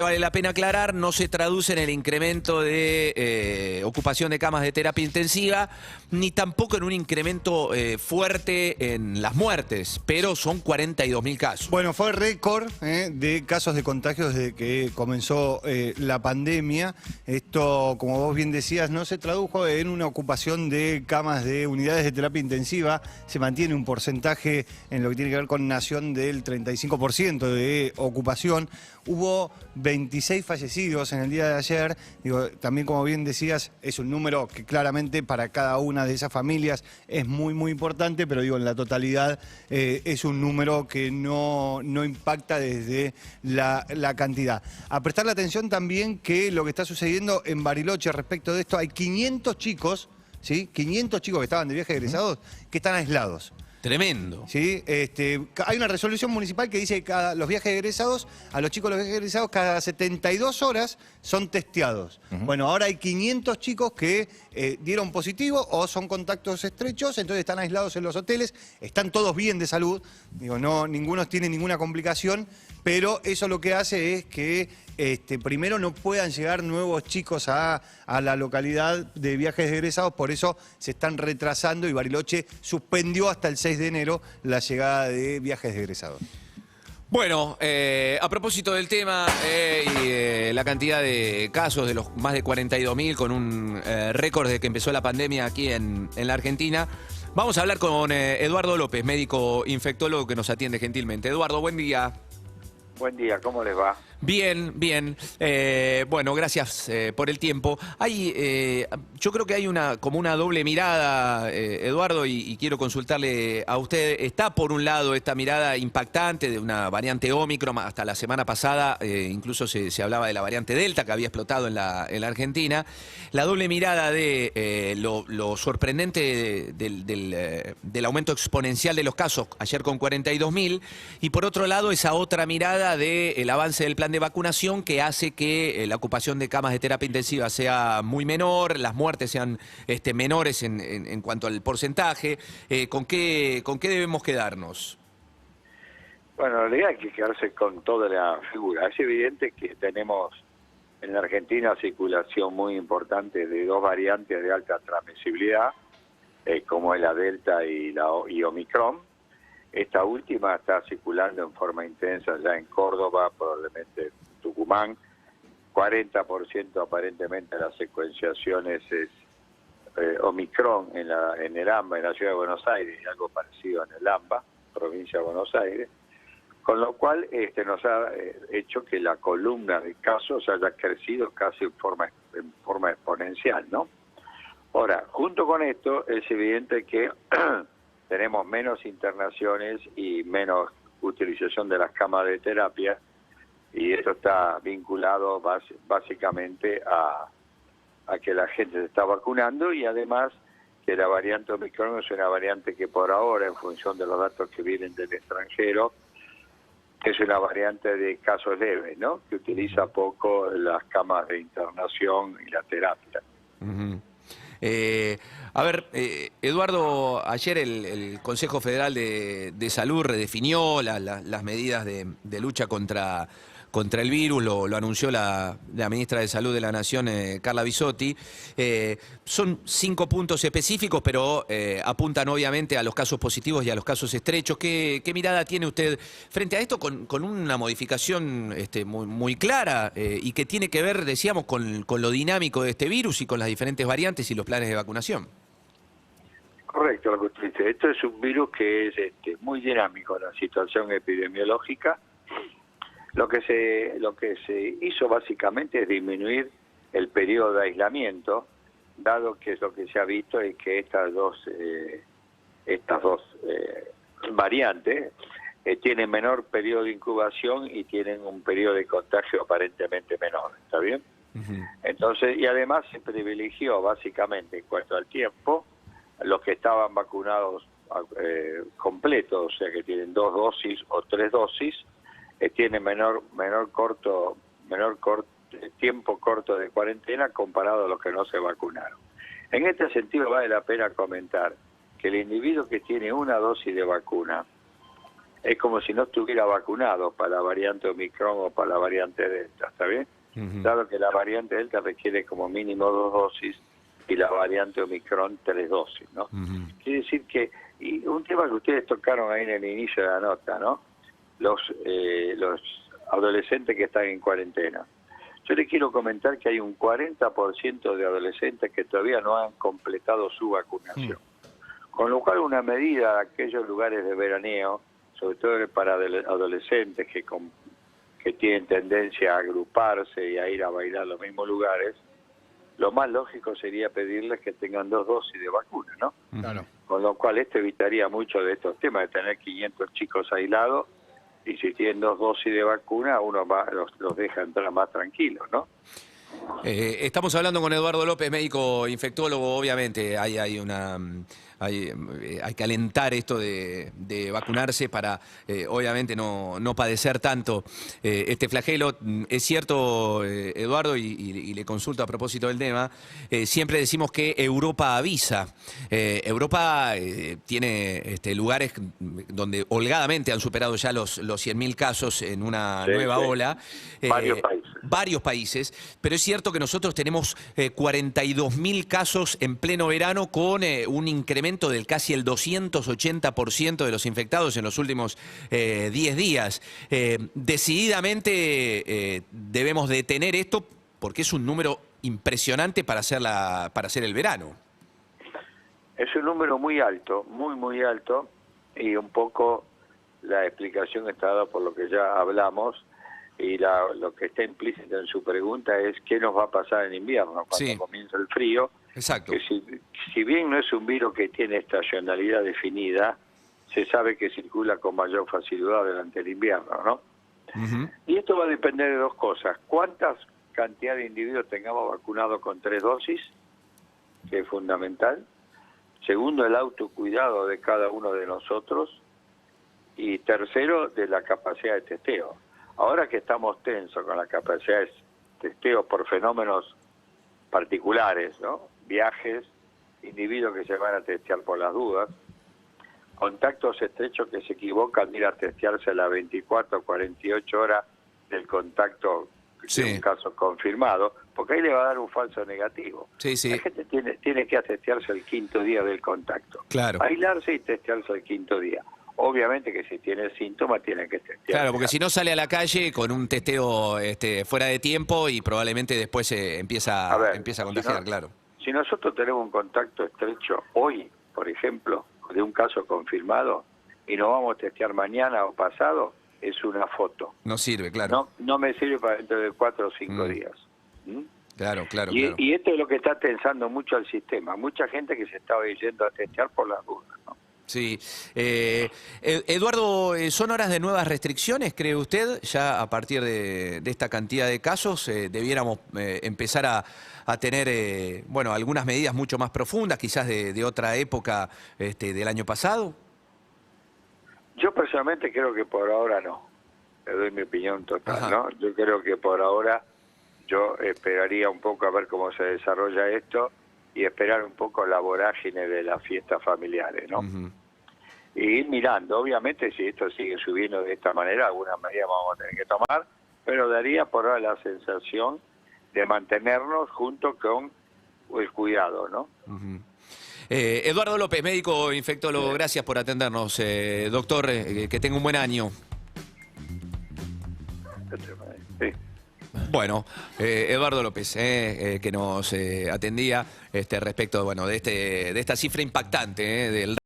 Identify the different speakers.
Speaker 1: Vale la pena aclarar, no se traduce en el incremento de ocupación de camas de terapia intensiva, ni tampoco en un incremento fuerte en las muertes, pero son 42.000 casos.
Speaker 2: Bueno, fue récord de casos de contagios desde que comenzó la pandemia. Esto, como vos bien decías, no se tradujo en una ocupación de camas de unidades de terapia intensiva. Se mantiene un porcentaje en lo que tiene que ver con Nación del 35% de ocupación. Hubo 26 fallecidos en el día de ayer. Digo, también, como bien decías, es un número que claramente para cada una de esas familias es muy importante, pero digo, en la totalidad es un número que no impacta desde la cantidad. A prestarle atención también que lo que está sucediendo en Bariloche respecto de esto, hay 500 chicos, ¿sí? 500 chicos que estaban de viaje egresados que están aislados.
Speaker 1: Tremendo.
Speaker 2: ¿Sí? Hay una resolución municipal que dice que los viajes egresados, a los chicos de los viajes egresados cada 72 horas son testeados. Bueno, ahora hay 500 chicos que dieron positivo o son contactos estrechos, entonces están aislados en los hoteles, están todos bien de salud, digo, no, ninguno tiene ninguna complicación, pero eso lo que hace es que primero no puedan llegar nuevos chicos a la localidad de viajes egresados, por eso se están retrasando y Bariloche suspendió hasta el 6 de enero la llegada de viajes egresados.
Speaker 1: Bueno, a propósito del tema y la cantidad de casos, de los más de 42.000, con un récord desde que empezó la pandemia aquí en la Argentina, vamos a hablar con Eduardo López, médico infectólogo que nos atiende gentilmente. Eduardo, buen día.
Speaker 3: Buen día, ¿cómo les va?
Speaker 1: Bien, bien. Bueno, gracias por el tiempo. Yo creo que hay como una doble mirada, Eduardo, y quiero consultarle a usted. Está por un lado esta mirada impactante de una variante Ómicron, hasta la semana pasada incluso se hablaba de la variante Delta que había explotado en la Argentina. La doble mirada de lo sorprendente del aumento exponencial de los casos, ayer con 42.000, y por otro lado esa otra mirada del avance del plan de vacunación que hace que la ocupación de camas de terapia intensiva sea muy menor, las muertes sean menores en cuanto al porcentaje. ¿Con qué debemos quedarnos?
Speaker 3: Bueno, en realidad hay que quedarse con toda la figura. Es evidente que tenemos en la Argentina circulación muy importante de dos variantes de alta transmisibilidad, como es la Delta y Omicron. Esta última está circulando en forma intensa ya en Córdoba, probablemente en Tucumán. 40% aparentemente de las secuenciaciones es Omicron en el AMBA, en la ciudad de Buenos Aires, y algo parecido en el AMBA, provincia de Buenos Aires. Con lo cual nos ha hecho que la columna de casos haya crecido casi en forma exponencial, ¿no? Ahora, junto con esto, es evidente que tenemos menos internaciones y menos utilización de las camas de terapia, y esto está vinculado básicamente a que la gente se está vacunando, y además que la variante Omicron es una variante que por ahora, en función de los datos que vienen del extranjero, es una variante de casos leves, ¿no? Que utiliza poco las camas de internación y la terapia.
Speaker 1: Eduardo, ayer el Consejo Federal de Salud redefinió las medidas de lucha contra el virus, lo anunció la ministra de Salud de la Nación, Carla Bisotti. Son 5 puntos específicos, pero apuntan obviamente a los casos positivos y a los casos estrechos. ¿Qué mirada tiene usted frente a esto con una modificación muy clara y que tiene que ver, decíamos, con lo dinámico de este virus y con las diferentes variantes y los planes de vacunación?
Speaker 3: Correcto lo que usted dice. Esto es un virus que es muy dinámico en la situación epidemiológica. Lo que se hizo básicamente es disminuir el periodo de aislamiento, dado que lo que se ha visto es que estas dos variantes tienen menor periodo de incubación y tienen un periodo de contagio aparentemente menor, ¿está bien? Entonces, y además se privilegió básicamente en cuanto al tiempo los que estaban vacunados completos, o sea que tienen 2 dosis o 3 dosis, tiene tiempo corto de cuarentena comparado a los que no se vacunaron. En este sentido vale la pena comentar que el individuo que tiene una dosis de vacuna es como si no estuviera vacunado para la variante Omicron o para la variante Delta, ¿está bien? Claro que la variante Delta requiere como mínimo 2 dosis y la variante Omicron 3 dosis, ¿no? Quiere decir que, y un tema que ustedes tocaron ahí en el inicio de la nota, ¿no? Los adolescentes que están en cuarentena. Yo les quiero comentar que hay un 40% de adolescentes que todavía no han completado su vacunación. Con lo cual una medida de aquellos lugares de veraneo, sobre todo para adolescentes que tienen tendencia a agruparse y a ir a bailar a los mismos lugares, lo más lógico sería pedirles que tengan 2 dosis de vacuna, ¿no?
Speaker 2: Claro.
Speaker 3: Con lo cual esto evitaría mucho de estos temas, de tener 500 chicos aislados, y si tienen 2 dosis de vacuna, uno los deja entrar más tranquilos, ¿no?
Speaker 1: Estamos hablando con Eduardo López, médico infectólogo. Obviamente hay que alentar esto de vacunarse para, obviamente, no padecer tanto este flagelo. Es cierto, Eduardo, y le consulto a propósito del tema, siempre decimos que Europa avisa. Europa tiene lugares donde holgadamente han superado ya los 100.000 casos en una nueva ola. Varios países, pero es cierto que nosotros tenemos 42.000 casos en pleno verano con un incremento del casi el 280% de los infectados en los últimos 10 días. Decididamente debemos detener esto porque es un número impresionante para hacer el verano.
Speaker 3: Es un número muy alto, muy alto, y un poco la explicación está dada por lo que ya hablamos. Y lo que está implícito en su pregunta es qué nos va a pasar en invierno, cuando comienza el frío.
Speaker 1: Exacto.
Speaker 3: Que si bien no es un virus que tiene estacionalidad definida, se sabe que circula con mayor facilidad durante el invierno, ¿no? Y esto va a depender de 2 cosas. ¿Cuántas cantidad de individuos tengamos vacunados con 3 dosis? Que es fundamental. Segundo, el autocuidado de cada uno de nosotros. Y tercero, de la capacidad de testeo. Ahora que estamos tensos con la capacidad de testeo por fenómenos particulares, ¿no? Viajes, individuos que se van a testear por las dudas, contactos estrechos que se equivocan de ir a testearse a las 24 o 48 horas del contacto de un caso confirmado, porque ahí le va a dar un falso negativo. La gente tiene que testearse el 5.º día del contacto.
Speaker 1: Claro.
Speaker 3: Aislarse y testearse el 5.º día. Obviamente que si tiene síntomas tiene que testear.
Speaker 1: Claro, porque si no sale a la calle con un testeo fuera de tiempo y probablemente después empieza a contagiar, claro.
Speaker 3: Si nosotros tenemos un contacto estrecho hoy, por ejemplo, de un caso confirmado, y nos vamos a testear mañana o pasado, es una foto.
Speaker 1: No sirve, claro.
Speaker 3: No me sirve para dentro de 4 o 5 días.
Speaker 1: Claro.
Speaker 3: Y esto es lo que está tensando mucho al sistema. Mucha gente que se estaba yendo a testear por las dudas, ¿no?
Speaker 1: Sí. Eduardo, ¿son horas de nuevas restricciones, cree usted? Ya a partir de esta cantidad de casos debiéramos empezar a tener algunas medidas mucho más profundas, quizás de otra época del año pasado.
Speaker 3: Yo personalmente creo que por ahora no. Le doy mi opinión total, ¿no? Yo creo que por ahora yo esperaría un poco a ver cómo se desarrolla esto y esperar un poco la vorágine de las fiestas familiares, ¿no? Y ir mirando, obviamente si esto sigue subiendo de esta manera, alguna medida vamos a tener que tomar, pero daría por ahora la sensación de mantenernos junto con el cuidado, ¿no?
Speaker 1: Eduardo López, médico infectólogo, gracias por atendernos, doctor, que tenga un buen año.
Speaker 3: Sí.
Speaker 1: Bueno, Eduardo López, que nos atendía respecto de esta cifra impactante del